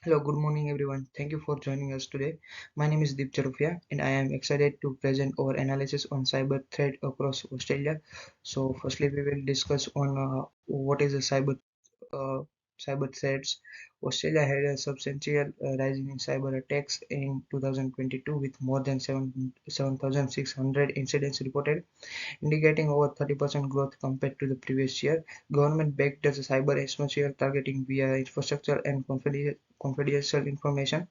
Hello, good morning everyone. Thank you for joining us today. My name is Deep Charufia and I am excited to present our analysis on cyber threat across Australia. So firstly we will discuss on what is a uh, cyber threats. Australia had a substantial rise in cyber attacks in 2022 with more than 7,600 incidents reported, indicating over 30% growth compared to the previous year. Government backed as a cyber essential targeting via infrastructure and confidential information,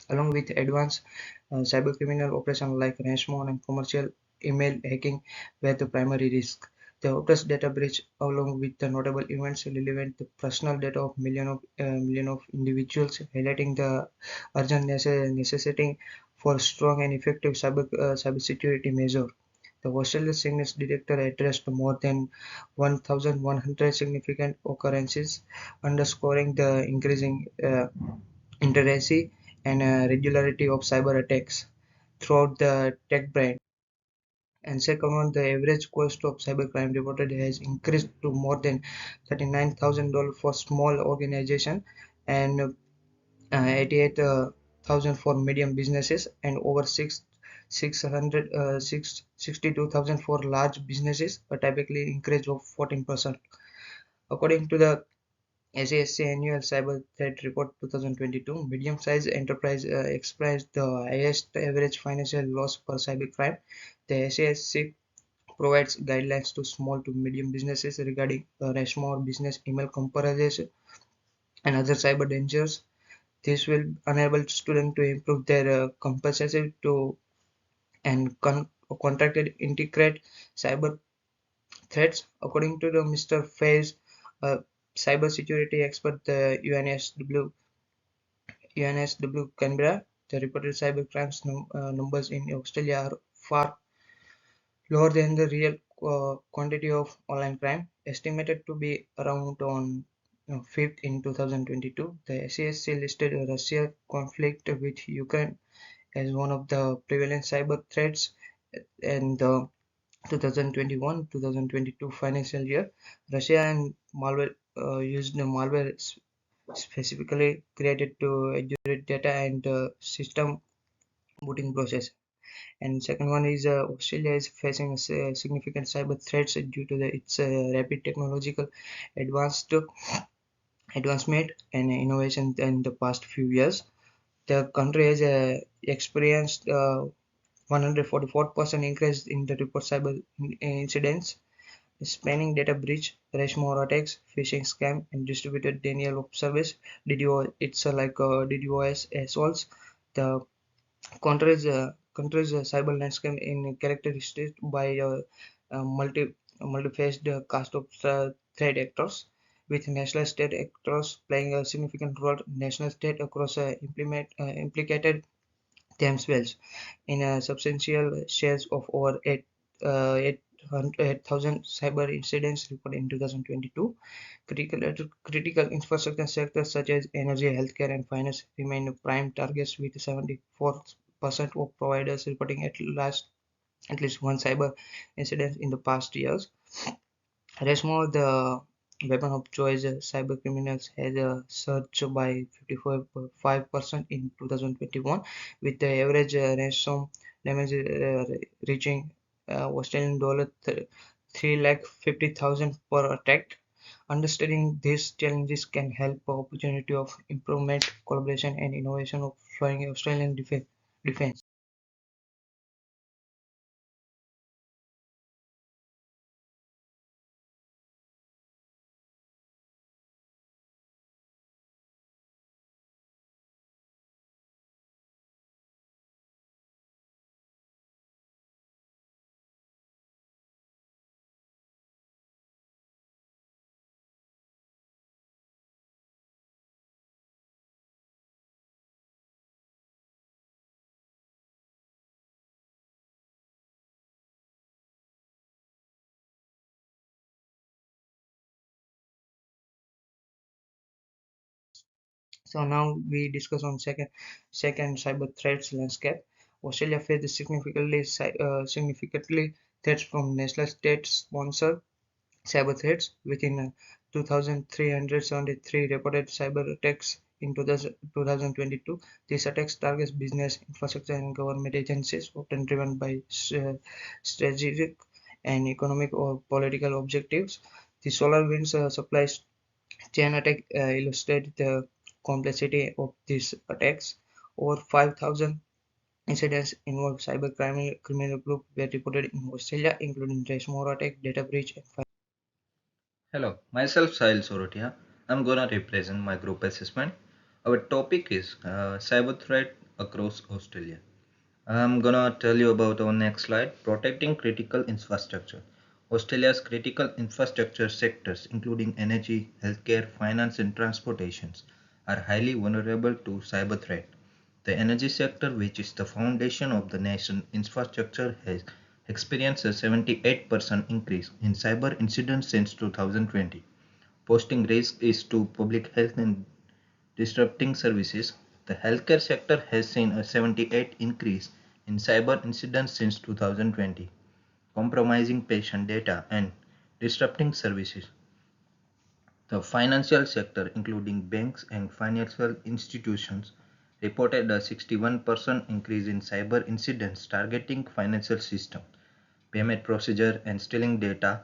along with advanced cybercriminal operations like ransomware and commercial email hacking were the primary risk. The Optus data breach, along with the notable events relevant to personal data of million of individuals, highlighting the urgent necessity for strong and effective cybersecurity measure. The Australian Signals Director addressed more than 1,100 significant occurrences, underscoring the increasing interacy and regularity of cyber attacks throughout the tech brand. And second one, the average cost of cybercrime reported has increased to more than $39,000 for small organization and 88,000 for medium businesses and over 62,000 for large businesses, a typically increase of 14%. According to the AZZ Annual Cyber Threat Report 2022, medium-sized enterprise experienced the highest average financial loss per cybercrime. The AZC provides guidelines to small to medium businesses regarding ransomware, business email compromise, and other cyber dangers. This will enable students to improve their competency to and contracted integrate cyber threats. According to the Mr. Faiz, a cybersecurity expert, the UNSW Canberra, the reported cybercrimes numbers in Australia are far lower than the real quantity of online crime, estimated to be around on fifth in 2022. The SASC listed Russia conflict with Ukraine as one of the prevalent cyber threats in the 2021-2022 financial year. Russia and malware used the malware specifically created to accurate data and system booting process. And second one is Australia is facing significant cyber threats due to its rapid technological advanced advancement and innovation in the past few years. The country has experienced 144% increase in the report cyber incidents spanning data breach, ransomware attacks, phishing scam, and distributed denial of service (DDoS). It's like DDoS assaults. The country's cyber landscape in characterized by multi-faced cast of threat actors, with national state actors playing a significant role. National state across implicated themselves in a substantial shares of over 8,000 cyber incidents reported in 2022. Critical infrastructure sectors such as energy, healthcare, and finance remain prime targets, with 74% of providers reporting at least one cyber incident in the past years. Resmo, the weapon of choice, cyber criminals has surged by 55% in 2021, with the average ransom damage reaching Australian dollar 3,50,000 per attack. Understanding these challenges can help opportunity of improvement, collaboration, and innovation of flying Australian defense. So now we discuss on second cyber threats landscape. Australia faced significantly threats from national state-sponsored cyber threats. Within 2,373 reported cyber attacks in 2022. These attacks target business, infrastructure, and government agencies, often driven by strategic and economic or political objectives. The SolarWinds supply chain attack illustrate the complexity of these attacks. Over 5,000 incidents involving cyber criminal group were reported in Australia, including ransomware attack, data breach, and Hello, myself Sahil Sorotia. I'm gonna represent my group assessment. Our topic is cyber threat across Australia. I'm gonna tell you about our next slide, protecting critical infrastructure. Australia's critical infrastructure sectors, including energy, healthcare, finance, and transportations, are highly vulnerable to cyber threat. The energy sector, which is the foundation of the nation's infrastructure, has experienced a 78% increase in cyber incidents since 2020, posting risk is to public health and disrupting services. The healthcare sector has seen a 78 increase in cyber incidents since 2020, compromising patient data and disrupting services. The financial sector, including banks and financial institutions, reported a 61% increase in cyber incidents targeting financial system, payment procedure, and stealing data.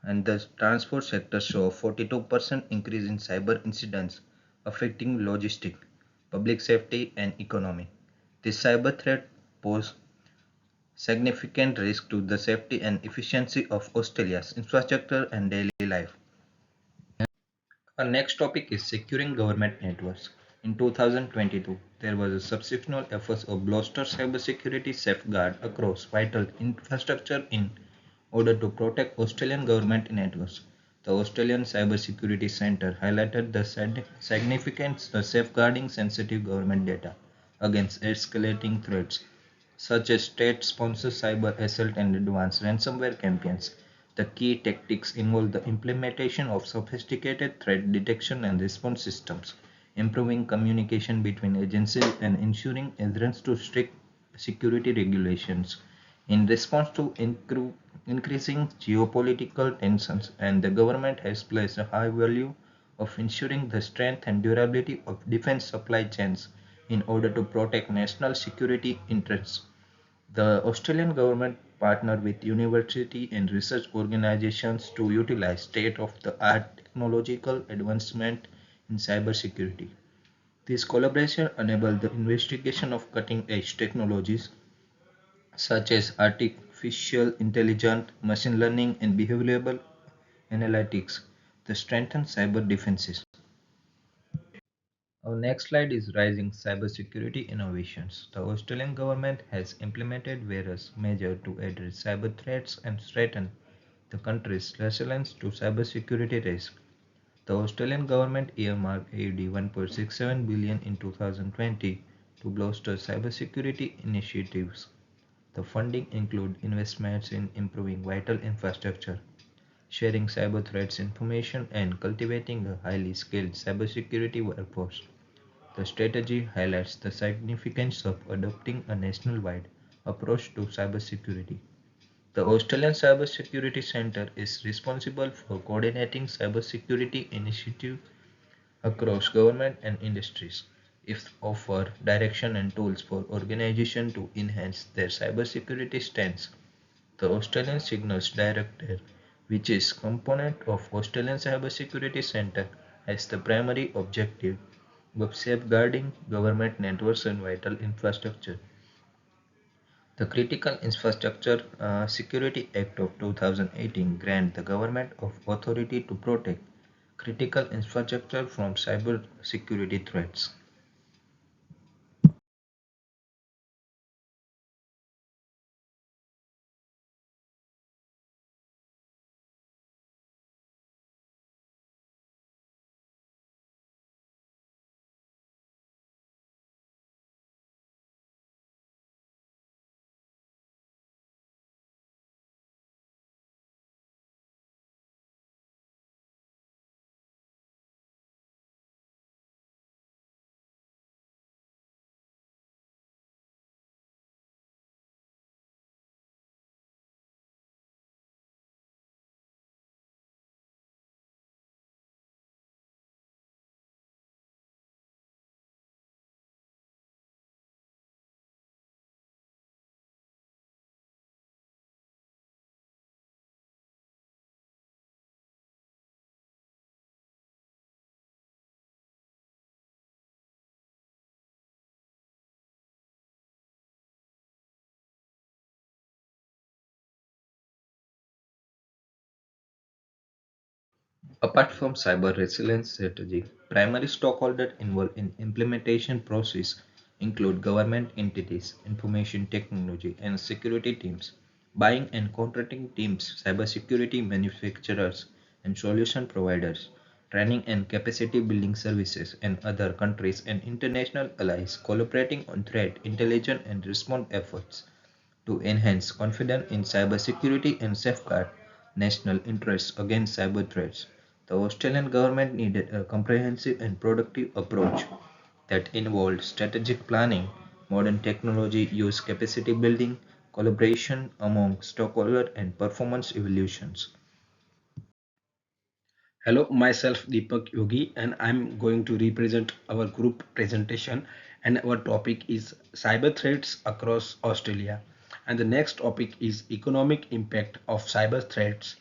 And the transport sector saw a 42% increase in cyber incidents affecting logistics, public safety, and economy. This cyber threat pose significant risk to the safety and efficiency of Australia's infrastructure and daily life. Our next topic is securing government networks. In 2022, there was a substantial effort of bolster cybersecurity safeguard across vital infrastructure in order to protect Australian government networks. The Australian Cybersecurity Centre highlighted the significance of safeguarding sensitive government data against escalating threats such as state-sponsored cyber assault and advanced ransomware campaigns. The key tactics involve the implementation of sophisticated threat detection and response systems, improving communication between agencies, and ensuring adherence to strict security regulations. In response to increasing geopolitical tensions, and the government has placed a high value of ensuring the strength and durability of defense supply chains in order to protect national security interests. The Australian government partnered with university and research organizations to utilize state-of-the-art technological advancement in cybersecurity. This collaboration enabled the investigation of cutting-edge technologies such as artificial intelligence, machine learning, and behavioral analytics to strengthen cyber defenses. Our next slide is rising cybersecurity innovations. The Australian government has implemented various measures to address cyber threats and strengthen the country's resilience to cybersecurity risk. The Australian government earmarked AUD 1.67 billion in 2020 to bolster cybersecurity initiatives. The funding includes investments in improving vital infrastructure, sharing cyber threats information, and cultivating a highly skilled cybersecurity workforce. The strategy highlights the significance of adopting a nationwide approach to cybersecurity. The Australian Cybersecurity Centre is responsible for coordinating cybersecurity initiatives across government and industries. It offers direction and tools for organizations to enhance their cybersecurity stance. The Australian Signals Directorate, which is component of Australian Cybersecurity Centre, has the primary objective of safeguarding government networks and vital infrastructure. The Critical Infrastructure Security Act of 2018 grants the government of authority to protect critical infrastructure from cyber security threats. Apart from cyber resilience strategy, primary stakeholders involved in implementation process include government entities, information technology, and security teams, buying and contracting teams, cybersecurity manufacturers, and solution providers, training and capacity building services, and other countries and international allies collaborating on threat intelligence and response efforts to enhance confidence in cybersecurity and safeguard national interests against cyber threats. The Australian government needed a comprehensive and productive approach that involved strategic planning, modern technology use, capacity building, collaboration among stakeholders, and performance evaluations. Hello, myself Deepak Yogi, and I'm going to represent our group presentation. And our topic is cyber threats across Australia. And the next topic is economic impact of cyber threats.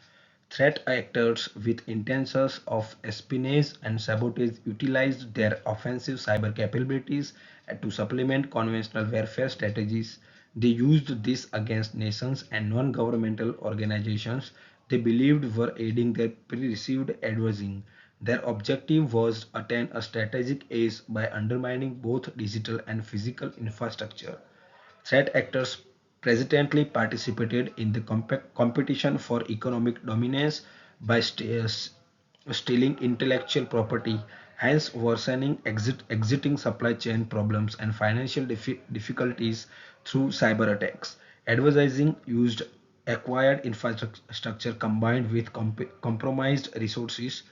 Threat actors with intentions of espionage and sabotage utilized their offensive cyber capabilities to supplement conventional warfare strategies. They used this against nations and non-governmental organizations they believed were aiding their perceived advancing. Their objective was to attain a strategic edge by undermining both digital and physical infrastructure. Threat actors presently participated in the competition for economic dominance by stealing intellectual property, hence worsening exiting supply chain problems and financial difficulties through cyber attacks. Advertising used acquired infrastructure combined with compromised resources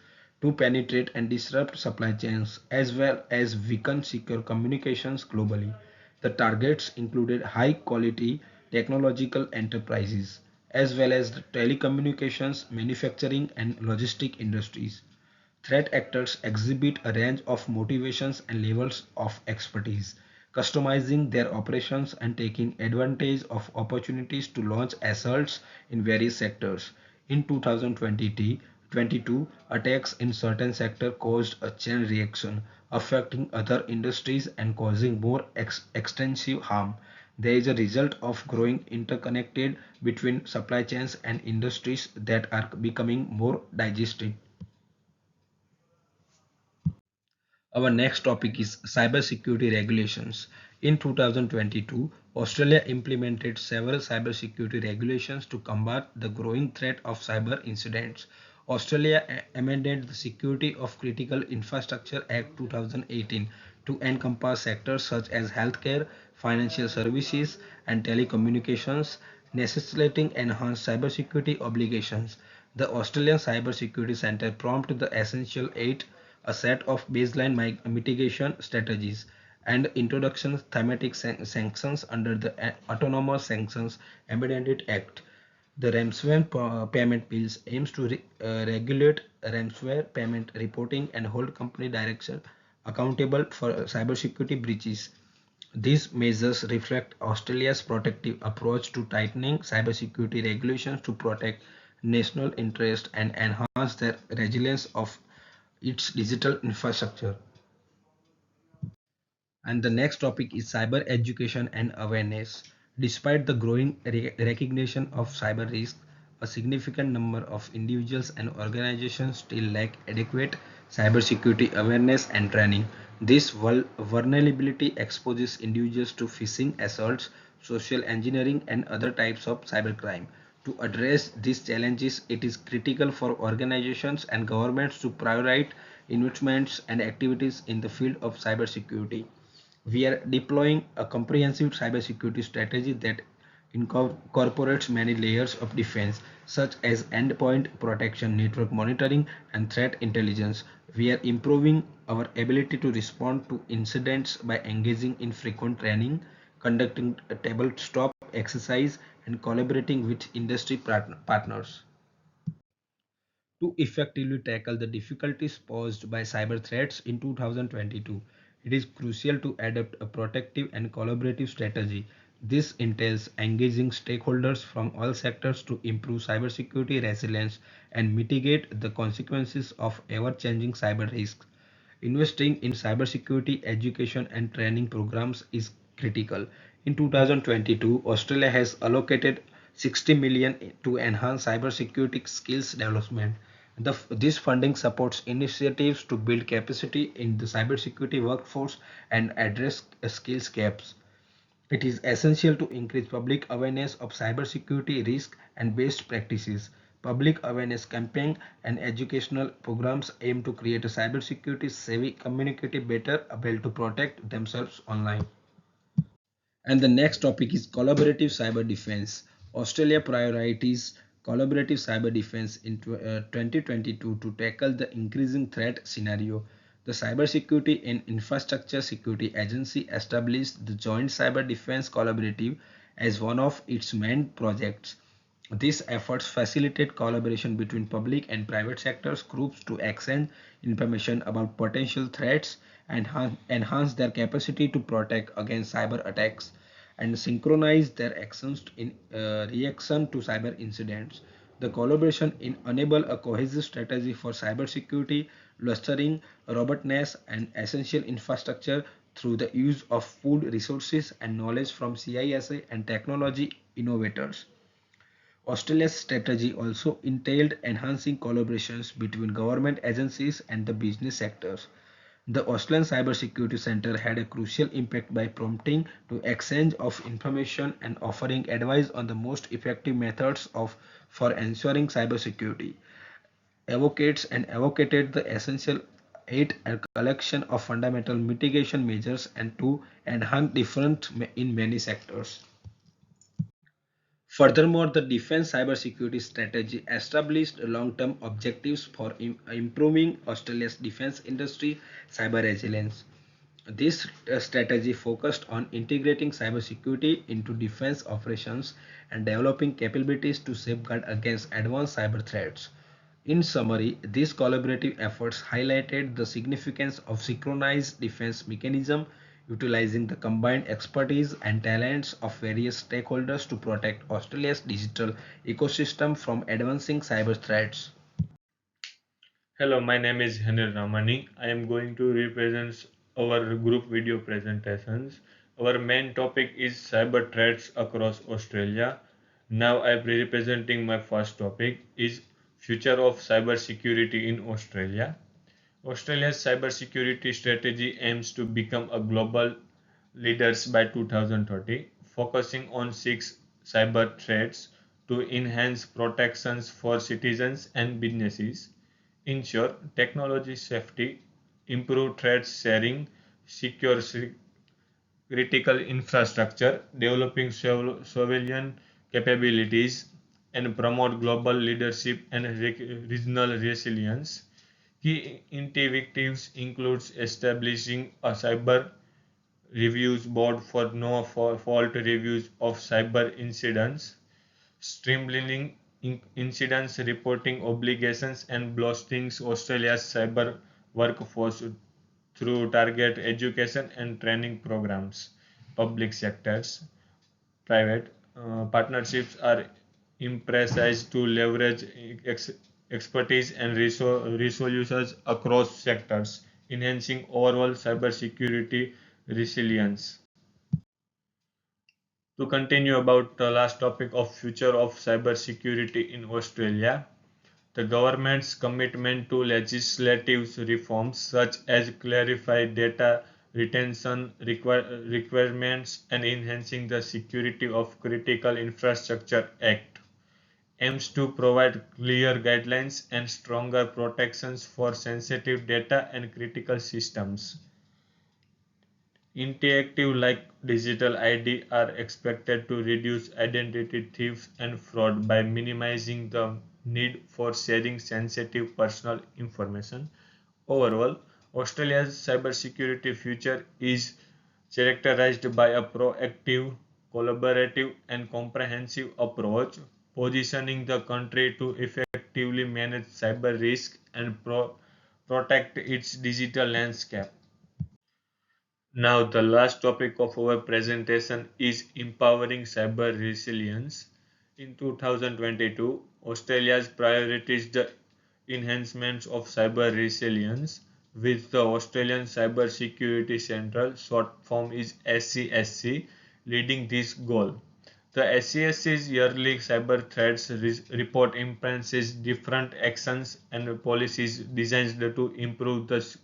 to penetrate and disrupt supply chains as well as weaken secure communications globally. The targets included high quality technological enterprises as well as the telecommunications, manufacturing and logistic industries. Threat actors exhibit a range of motivations and levels of expertise, customizing their operations and taking advantage of opportunities to launch assaults in various sectors. In 2022, attacks in certain sectors caused a chain reaction, affecting other industries and causing more extensive harm. There is a result of growing interconnected between supply chains and industries that are becoming more digested. Our next topic is cybersecurity regulations. In 2022, Australia implemented several cybersecurity regulations to combat the growing threat of cyber incidents. Australia amended the Security of Critical Infrastructure Act 2018 to encompass sectors such as healthcare, financial services, and telecommunications, necessitating enhanced cybersecurity obligations. The Australian Cybersecurity Centre prompted the Essential 8, a set of baseline mitigation strategies, and introduction thematic sanctions under the Autonomous Sanctions Amendment Act. The ransomware payment bills aims to regulate ransomware payment reporting and hold company direction accountable for cybersecurity breaches. These measures reflect Australia's protective approach to tightening cybersecurity regulations to protect national interest and enhance the resilience of its digital infrastructure. And the next topic is cyber education and awareness. Despite the growing recognition of cyber risk, a significant number of individuals and organizations still lack adequate cybersecurity awareness and training. This vulnerability exposes individuals to phishing assaults, social engineering, and other types of cybercrime. To address these challenges, it is critical for organizations and governments to prioritize investments and activities in the field of cybersecurity. We are deploying a comprehensive cybersecurity strategy that incorporates many layers of defense, such as endpoint protection, network monitoring, and threat intelligence. We are improving our ability to respond to incidents by engaging in frequent training, conducting a tabletop exercise, and collaborating with industry partners. To effectively tackle the difficulties posed by cyber threats in 2022, it is crucial to adopt a protective and collaborative strategy. This entails engaging stakeholders from all sectors to improve cybersecurity resilience and mitigate the consequences of ever-changing cyber risks. Investing in cybersecurity education and training programs is critical. In 2022, Australia has allocated 60 million to enhance cybersecurity skills development. This funding supports initiatives to build capacity in the cybersecurity workforce and address skills gaps. It is essential to increase public awareness of cybersecurity risk and best practices. Public awareness campaigns and educational programs aim to create a cybersecurity savvy community better able to protect themselves online. And the next topic is collaborative cyber defense. Australia prioritizes collaborative cyber defense in 2022 to tackle the increasing threat scenario. The Cybersecurity and Infrastructure Security Agency established the Joint Cyber Defense Collaborative as one of its main projects. These efforts facilitate collaboration between public and private sectors groups to exchange information about potential threats and enhance their capacity to protect against cyber attacks and synchronize their actions in reaction to cyber incidents. The collaboration enable a cohesive strategy for cybersecurity, clustering, robustness, and essential infrastructure through the use of pooled resources and knowledge from CISA and technology innovators. Australia's strategy also entailed enhancing collaborations between government agencies and the business sectors. The Australian Cybersecurity Centre had a crucial impact by prompting to exchange of information and offering advice on the most effective methods for ensuring cybersecurity. Advocates and advocated the essential aid and collection of fundamental mitigation measures and to enhance different in many sectors. Furthermore, the defense cybersecurity strategy established long-term objectives for improving Australia's defense industry cyber resilience. This strategy focused on integrating cybersecurity into defense operations and developing capabilities to safeguard against advanced cyber threats. In summary, these collaborative efforts highlighted the significance of synchronized defense mechanism utilizing the combined expertise and talents of various stakeholders to protect Australia's digital ecosystem from advancing cyber threats. Hello, my name is Henry Ramani. I am going to represent our group video presentations. Our main topic is cyber threats across Australia. Now I am representing my first topic is future of cyber security in Australia. Australia's cybersecurity strategy aims to become a global leader by 2030, focusing on six cyber threats to enhance protections for citizens and businesses, ensure technology safety, improve threat sharing, secure critical infrastructure, developing surveillance capabilities, and promote global leadership and regional resilience. Key initiatives includes establishing a cyber reviews board for no fault reviews of cyber incidents, streamlining incidents reporting obligations and boosting Australia's cyber workforce through target education and training programs. Public sectors, private partnerships are emphasized to leverage expertise and resources across sectors, enhancing overall cybersecurity resilience. To continue about the last topic of future of cybersecurity in Australia, the government's commitment to legislative reforms such as clarify data retention requirements and enhancing the security of critical infrastructure act aims to provide clear guidelines and stronger protections for sensitive data and critical systems. Initiatives like digital ID are expected to reduce identity theft and fraud by minimizing the need for sharing sensitive personal information. Overall, Australia's cybersecurity future is characterized by a proactive, collaborative, and comprehensive approach, positioning the country to effectively manage cyber risk and protect its digital landscape. Now, the last topic of our presentation is empowering cyber resilience. In 2022, Australia's priorities the enhancements of cyber resilience, with the Australian Cyber Security Central, short form is ACSC, leading this goal. The SCS's yearly cyber threats report emphasizes different actions and policies designed to improve the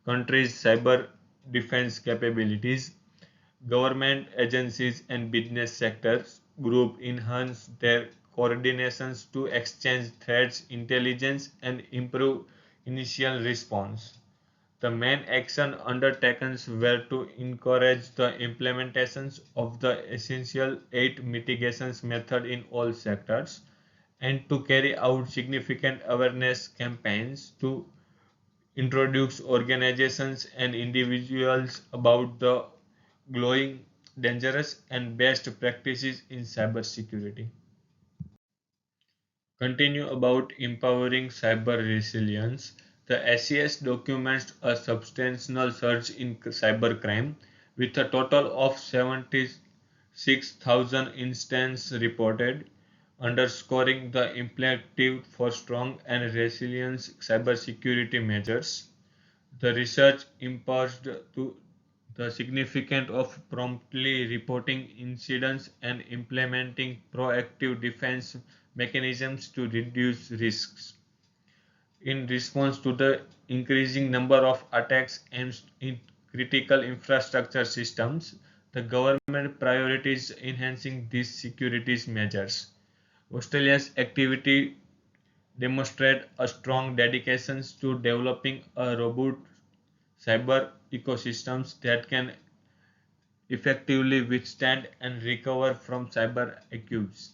country's cyber defense capabilities. Government agencies and business sectors group enhance their coordinations to exchange threats intelligence and improve initial response. The main action undertaken were to encourage the implementations of the essential 8 mitigations method in all sectors and to carry out significant awareness campaigns to introduce organizations and individuals about the growing dangerous and best practices in cybersecurity. Continue about empowering cyber resilience. The SES documents a substantial surge in cybercrime with a total of 76,000 instances reported, underscoring the imperative for strong and resilient cybersecurity measures. The research imposed to the significance of promptly reporting incidents and implementing proactive defense mechanisms to reduce risks. In response to the increasing number of attacks aimed in critical infrastructure systems, the government prioritizes enhancing these security measures. Australia's activity demonstrate a strong dedication to developing a robust cyber ecosystems that can effectively withstand and recover from cyber attacks.